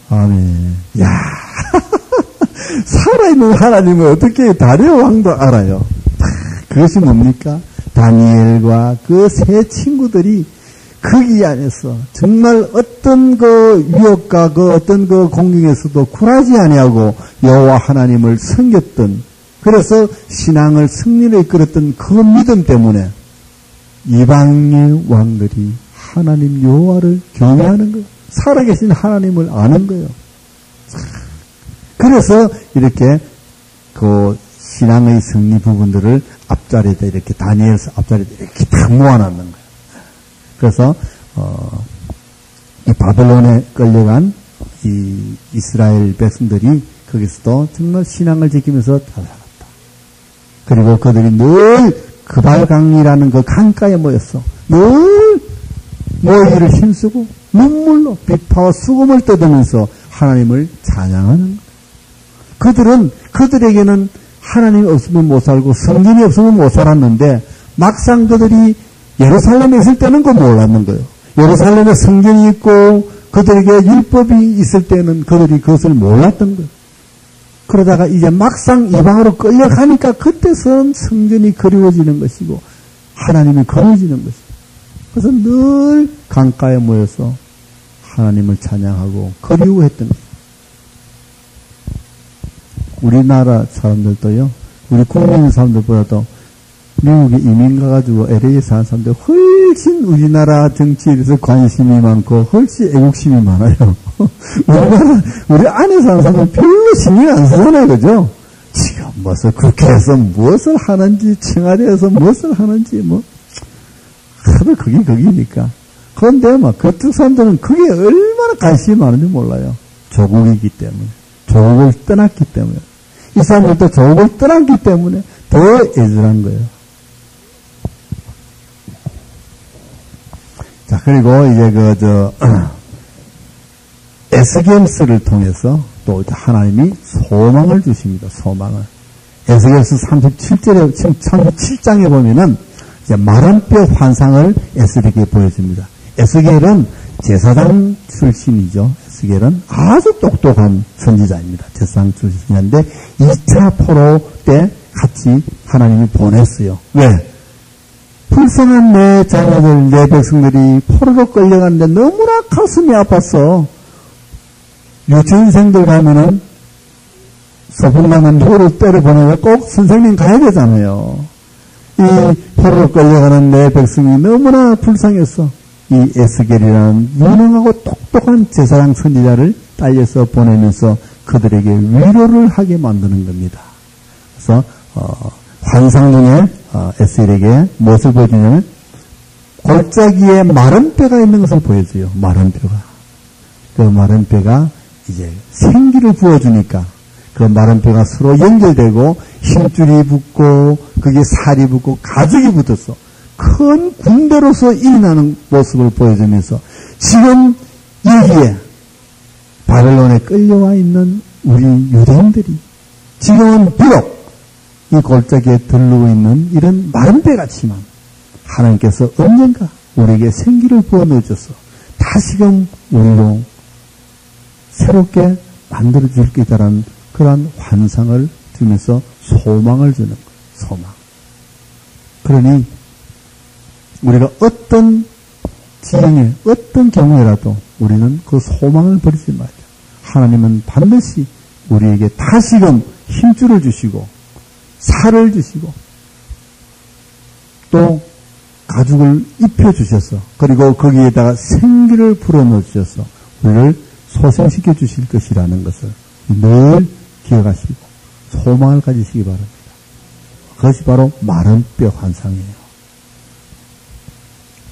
아멘. 야 살아있는 하나님을 어떻게 다리오 왕도 알아요. 그것이 뭡니까? 다니엘과 그 세 친구들이 거기 안에서 정말 어떤 그 위협과 그 어떤 그 공경에서도 굴하지 아니하고 여호와 하나님을 섬겼던, 그래서 신앙을 승리를 이끌었던 그 믿음 때문에 이방의 왕들이 하나님 여호와를 경외하는 거예요. 살아계신 하나님을 아는 거예요. 그래서 이렇게 그 신앙의 승리 부분들을 앞자리에다 이렇게 다니엘서 앞자리에다 이렇게 다 모아놨는 거예요. 그래서 이 바벨론에 끌려간 이 이스라엘 백성들이 거기서도 정말 신앙을 지키면서 다 살았다. 그리고 그들이 늘 그발강이라는 그 강가에 모였어. 늘 모이기를 힘쓰고 눈물로 비파와 수금을 뜯으면서 하나님을 찬양하는 거예요. 그들에게는 하나님이 없으면 못 살고 성전이 없으면 못 살았는데, 막상 그들이 예루살렘에 있을 때는 그거 몰랐는 거예요. 예루살렘에 성전이 있고 그들에게 율법이 있을 때는 그들이 그것을 몰랐던 거예요. 그러다가 이제 막상 이방으로 끌려가니까 그때선 성전이 그리워지는 것이고 하나님이 그리워지는 것이고, 그래서 늘 강가에 모여서 하나님을 찬양하고 그리워했던 거예요. 우리나라 사람들도요, 우리 국민 사람들보다도 미국에 이민 가가지고 LA에 사는 사람들 훨씬 우리나라 정치에 대해서 관심이 많고 훨씬 애국심이 많아요. 우리 안에 사는 사람은 별로 신경 안 쓰잖아요, 그죠? 지금 무슨 국회에서 무엇을 하는지, 청와대에서 무엇을 하는지, 하도 거기니까. 그런데 그쪽 사람들은 그게 얼마나 관심이 많은지 몰라요. 조국이기 때문에. 조국을 떠났기 때문에. 이 사람들도 조국을 떠났기 때문에 더 애절한 거예요. 자, 그리고 이제 에스겔서를 통해서 또 하나님이 소망을 주십니다. 소망을. 에스겔서 37장에 보면은 이제 마른 뼈 환상을 에스겔에게 보여줍니다. 에스겔은 제사장 출신이죠. 에스겔은 아주 똑똑한 선지자입니다. 제사장 출신인데 2차 포로 때 같이 하나님이 보냈어요. 왜? 불쌍한 내 자녀들, 내 백성들이 포로로 끌려가는데 너무나 가슴이 아팠어. 유치원생들 가면은 소풍나는 누구를 때려보내면 꼭 선생님 가야 되잖아요. 이 포로로 끌려가는 내 백성이 너무나 불쌍했어. 이 에스겔이라는 유능하고 똑똑한 제사장 선지자를 딸려서 보내면서 그들에게 위로를 하게 만드는 겁니다. 그래서 환상 중에 에스겔에게 무엇을 보여주냐면 골짜기에 마른 뼈가 있는 것을 보여줘요. 마른 뼈가. 그 마른 뼈가 이제 생기를 부어주니까 그 마른 뼈가 서로 연결되고 힘줄이 붙고 그게 살이 붙고 가죽이 붙었어. 큰 군대로서 일어나는 모습을 보여주면서 지금 여기에 바벨론에 끌려와 있는 우리 유대인들이 지금은 비록 이 골짜기에 들르고 있는 이런 마른 뼈 같지만 하나님께서 언젠가 우리에게 생기를 부어 넣어줘서 다시금 우리로 새롭게 만들어줄 거다라는 그러한 환상을 주면서 소망을 주는 거예요. 소망. 그러니 우리가 어떤 지형에 어떤 경우에라도 우리는 그 소망을 버리지 말자. 하나님은 반드시 우리에게 다시금 힘줄을 주시고 살을 주시고 또 가죽을 입혀주셔서 그리고 거기에다가 생기를 불어넣어 주셔서 우리를 소생시켜 주실 것이라는 것을 늘 기억하시고 소망을 가지시기 바랍니다. 그것이 바로 마른 뼈 환상이에요.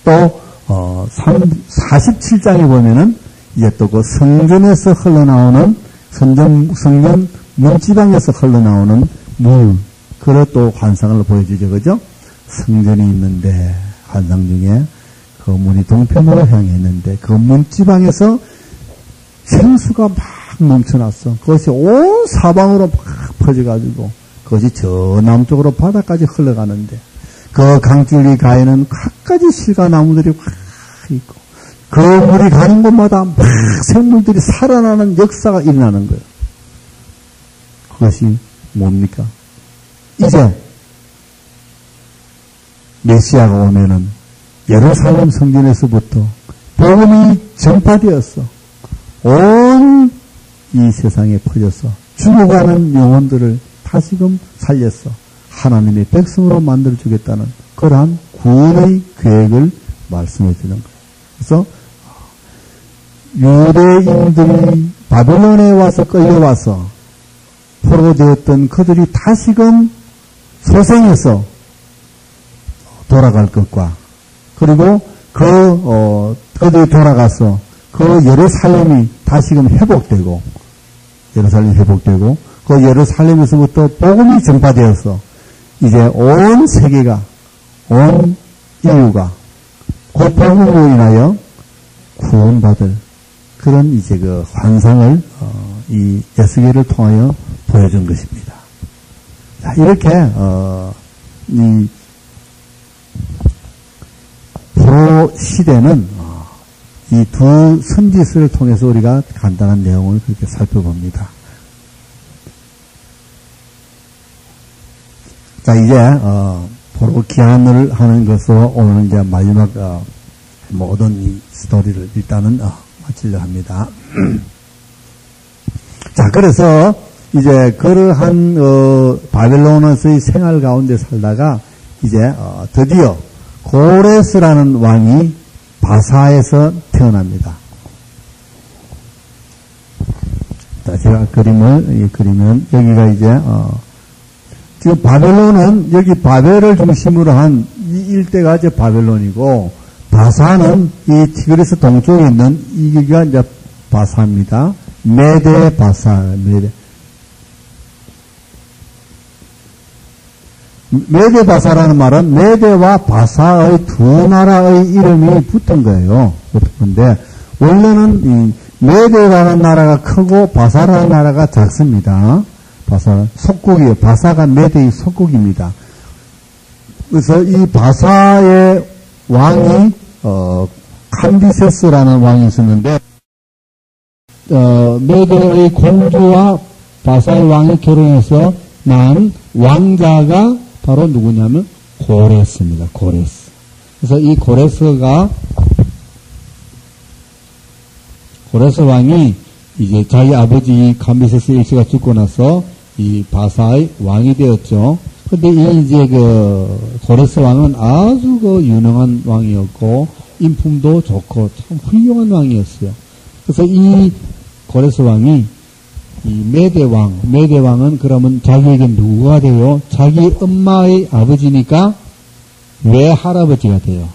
또 47장에 보면은 이제 또 그 성전에서 흘러나오는 성전 문지방에서 흘러나오는 물, 그걸 또 환상을 보여주죠, 그죠? 성전이 있는데 환상 중에 그 문이 동편으로 향해 있는데 그 문지방에서 생수가 막 넘쳐났어. 그것이 온 사방으로 막 퍼져가지고 그것이 저 남쪽으로 바다까지 흘러가는데 그 강줄이 가에는 갖가지 실과나무들이 확 있고 그 물이 가는 곳마다 막 생물들이 살아나는 역사가 일어나는 거예요. 그것이 뭡니까? 이제 메시아가 오면은 예루살렘 성전에서부터 복음이 전파되었어. 온 이 세상에 퍼져서 죽어가는 영혼들을 다시금 살렸어. 하나님의 백성으로 만들어주겠다는 그러한 구원의 계획을 말씀해 주는 거예요. 그래서 유대인들이 바벨론에 와서 끌려와서 포로되었던 그들이 다시금 소생해서 돌아갈 것과 그리고 그들이 돌아가서 그 예루살렘이 다시금 회복되고 그 예루살렘에서부터 복음이 전파되어서 이제 온 세계가 온 인류가 그 복음으로 인하여 구원받을 그런 이제 그 환상을 이 에스겔을 통하여 보여준 것입니다. 자, 이렇게 이 포로 시대는 이 두 선지서를 통해서 우리가 간단한 내용을 그렇게 살펴봅니다. 자, 이제 포로 기한을 하는 것으로 오늘 이제 마지막 모든 이 스토리를 일단은 마치려 합니다. 자, 그래서 이제 그러한 바벨론에서의 생활 가운데 살다가 이제 드디어 고레스라는 왕이 바사에서 태어납니다. 자, 제가 그림을 그리면 여기가 이제 지금 바벨론은 여기 바벨을 중심으로 한 이 일대가 이제 바벨론이고 바사는 이 티그리스 동쪽에 있는 이기가 이제 바사입니다. 메데 바사 메데 바사라는 말은 메데와 바사의 두 나라의 이름이 붙은 거예요. 그런데 원래는 이 메데라는 나라가 크고 바사라는 나라가 작습니다. 바사 속국이에요. 바사가 메데의 속국입니다. 그래서 이 바사의 왕이 캄비세스라는 왕이 있었는데 메데의 공주와 바사의 왕이 결혼해서 난 왕자가 바로 누구냐면 고레스입니다. 고레스. 그래서 이 고레스 왕이 이제 자기 아버지 캄비세스 일세가 죽고 나서 이 바사의 왕이 되었죠. 근데 이제 고레스 왕은 아주 유능한 왕이었고 인품도 좋고 참 훌륭한 왕이었어요. 그래서 이 고레스 왕이 이 메대왕은 그러면 자기에게 누구가 돼요? 자기 엄마의 아버지니까 외할아버지가 돼요.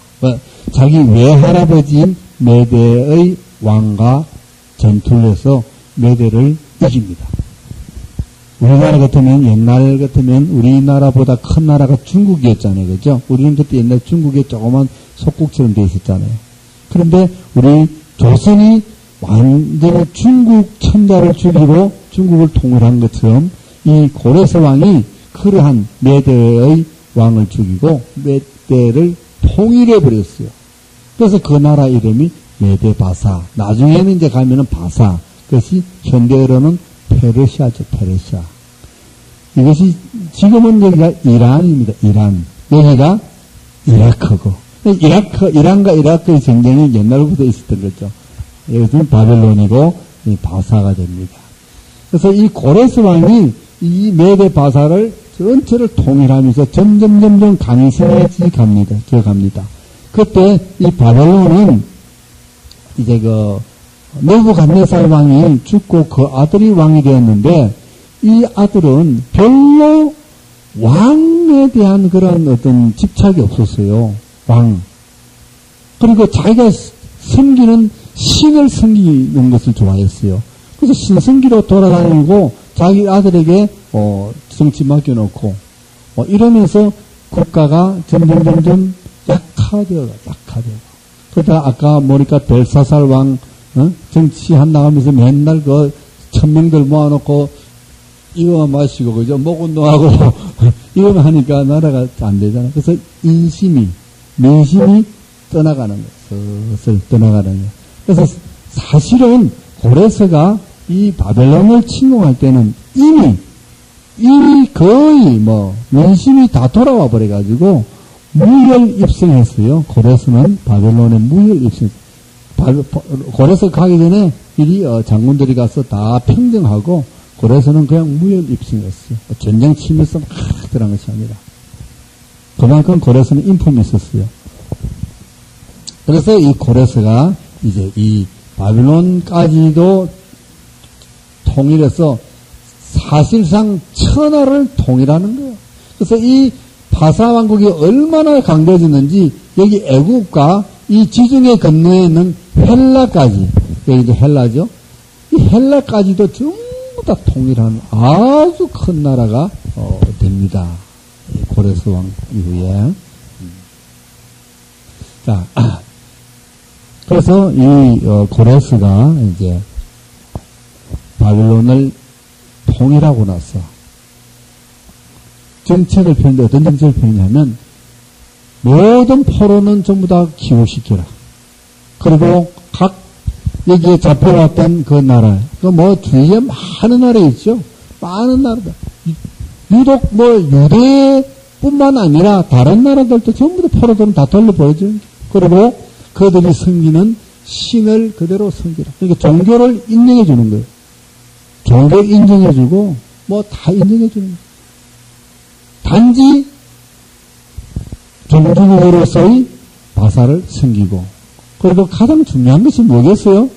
자기 외할아버지인 메대의 왕과 전투를 해서 메대를 이깁니다. 우리나라 같으면 옛날 같으면 우리나라보다 큰 나라가 중국이었잖아요. 그죠? 우리는 그때 옛날 중국에 조그만 속국처럼 돼 있었잖아요. 그런데 우리 조선이 완전히 중국 천자를 죽이고 중국을 통일한 것처럼 이 고레스 왕이 그러한 메대의 왕을 죽이고 메대를 통일해 버렸어요. 그래서 그 나라 이름이 메대바사. 나중에는 이제 가면은 바사. 그것이 현대어로는 페르시아죠. 페르시아. 이것이 지금은 여기가 이란입니다. 이란. 여기가 이라크고. 이란과 이라크의 전쟁이 옛날부터 있었던 거죠. 여기서는 바벨론이고 바사가 됩니다. 그래서 이 고레스 왕이 이 메대 바사를 전체를 통일하면서 점점 강성해지 갑니다. 그때 이 바벨론은 이제 느부갓네살 왕이 죽고 그 아들이 왕이 되었는데 이 아들은 별로 왕에 대한 그런 어떤 집착이 없었어요. 왕. 그리고 자기가 섬기는 신을 섬기는 것을 좋아했어요. 그래서 신성기로 돌아다니고 자기 아들에게 정치 맡겨놓고 이러면서 국가가 점점 약화되어. 그러다 아까 보니까 벨사살 왕 정치한 나가면서 맨날 그 천명들 모아놓고 이거만 마시고 그죠? 목 운동하고 이거만 하니까 나라가 안 되잖아. 그래서 민심이 떠나가는 거예요. 그것을 떠나가는 거예요. 그래서 사실은 고레스가 이 바벨론을 침공할 때는 이미 거의 민심이 다 돌아와 버려가지고 무혈 입성했어요. 고레스는 바벨론에 무혈 입성. 고레스 가기 전에 미리 장군들이 가서 다 평정하고 고레스는 그냥 무혈 입성했어요. 전쟁 치면서 막 들어간 것이 아니라. 그만큼 고레스는 인품이 있었어요. 그래서 이 고레스가 이제 이 바빌론까지도 통일해서 사실상 천하를 통일하는 거예요. 그래서 이 바사왕국이 얼마나 강대해졌는지 여기 애국과 이 지중해 건너에 있는 헬라까지, 여기도 헬라죠. 이 헬라까지도 전부 다 통일하는 아주 큰 나라가 됩니다. 고레스 왕 이후에. 자, 그래서 이 고레스가 이제 바빌론을 통일하고 나서 정책을 펴는데 어떤 정책을 펴냐면 모든 포로는 전부 다 기호시켜라. 그리고 각 여기에 잡혀왔던 그 나라, 주위에 많은 나라 있죠. 많은 나라들. 유독 유대뿐만 아니라 다른 나라들도 전부 다 포로들은 다 돌려보여줘. 그리고 그들이 섬기는 신을 그대로 섬기라. 그러니까 종교를 인정해 주는 거예요. 종교 인정해 주고 다 인정해 주는 거예요. 단지 종주국으로서의 바사를 섬기고, 그리고 가장 중요한 것이 뭐겠어요?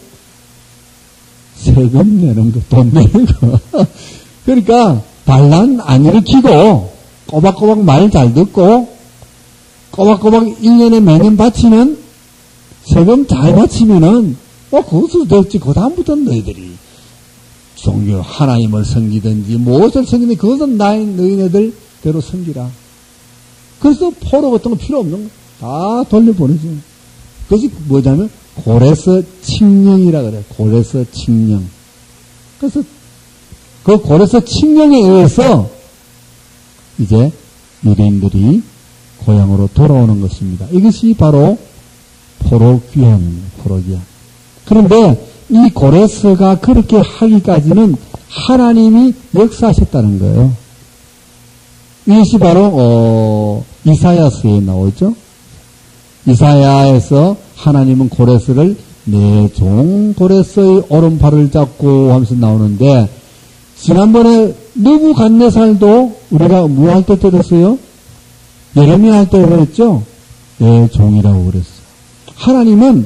세금 내는 거, 돈 내는 거. 그러니까 반란 안 일으키고 꼬박꼬박 말 잘 듣고 꼬박꼬박 1년에 매년 바치면, 세금 잘 바치면은 그것도 됐지. 그 다음부터는 너희들이 종교 하나님을 섬기든지 무엇을 섬기든지 그것은 너희네들 대로 섬기라. 그래서 포로 같은 거 필요 없는 거 다 돌려보내죠. 그것이 뭐냐면 고레스 칙령이라 그래요. 고레스 칙령. 그래서 그 고레스 칙령에 의해서 이제 유대인들이 고향으로 돌아오는 것입니다. 이것이 바로 포로귀환입니다. 포로귀환. 그런데 이 고레스가 그렇게 하기까지는 하나님이 역사하셨다는 거예요. 이것이 바로 이사야서에 나오죠. 이사야에서 하나님은 고레스를 내 종 고레스의 오른팔을 잡고 하면서 나오는데, 지난번에 느부갓네살도 우리가 뭐 할 때 들었어요? 예레미야 할 때 그랬죠? 내 종이라고 그랬어요. 하나님은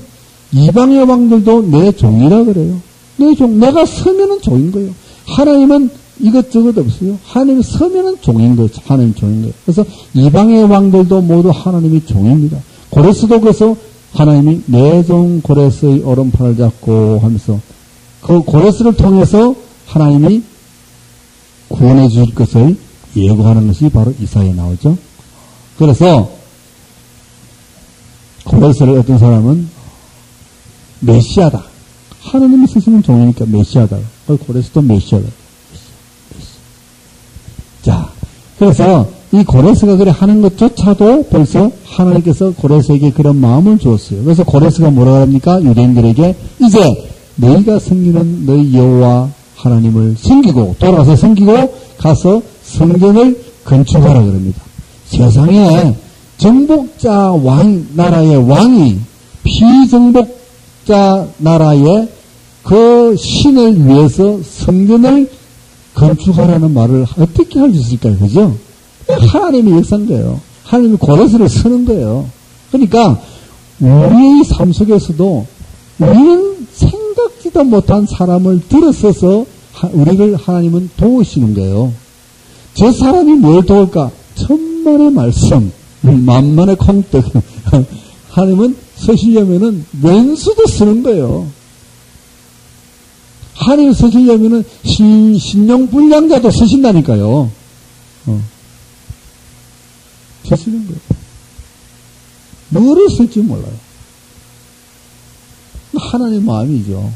이방의 왕들도 내 종이라 그래요. 내 종, 내가 서면은 종인 거예요. 하나님은 이것저것 없어요. 하나님이 서면은 종인 거예요. 하나님 종인 거예요. 그래서 이방의 왕들도 모두 하나님이 종입니다. 고레스도 그래서 하나님이 내 종 고레스의 오른팔을 잡고 하면서 그 고레스를 통해서 하나님이 구원해 주실 것을 예고하는 것이 바로 이사야에 나오죠. 그래서 고레스를 어떤 사람은 메시아다. 하나님이 쓰시는 종이니까 메시아다. 고레스도 메시아다. 자, 그래서 이 고레스가 그래 하는 것조차도 벌써 하나님께서 고레스에게 그런 마음을 주었어요. 그래서 고레스가 뭐라 합니까? 유대인들에게 이제 너희가 섬기는 너희 여호와 하나님을 섬기고 돌아가서 섬기고 가서 성전을 건축하라 그럽니다. 세상에 정복자 나라의 왕이 피정복자 나라의 그 신을 위해서 성전을 건축하라는 말을 어떻게 할 수 있을까요? 그죠? 하나님이 역사한 거예요. 하나님이 고레스를 쓰는 거예요. 그러니까 우리의 삶 속에서도 우리는 생각지도 못한 사람을 들어서서 우리를 하나님은 도우시는 거예요. 저 사람이 뭘 도울까? 천만의 말씀, 만만의 콩떡. 하나님은 쓰시려면은 왼수도 쓰는 거예요. 하나님 쓰시려면은 신령불량자도 쓰신다니까요. 쓰시는 거예요. 뭐를 쓸지 몰라요. 하나님 마음이죠.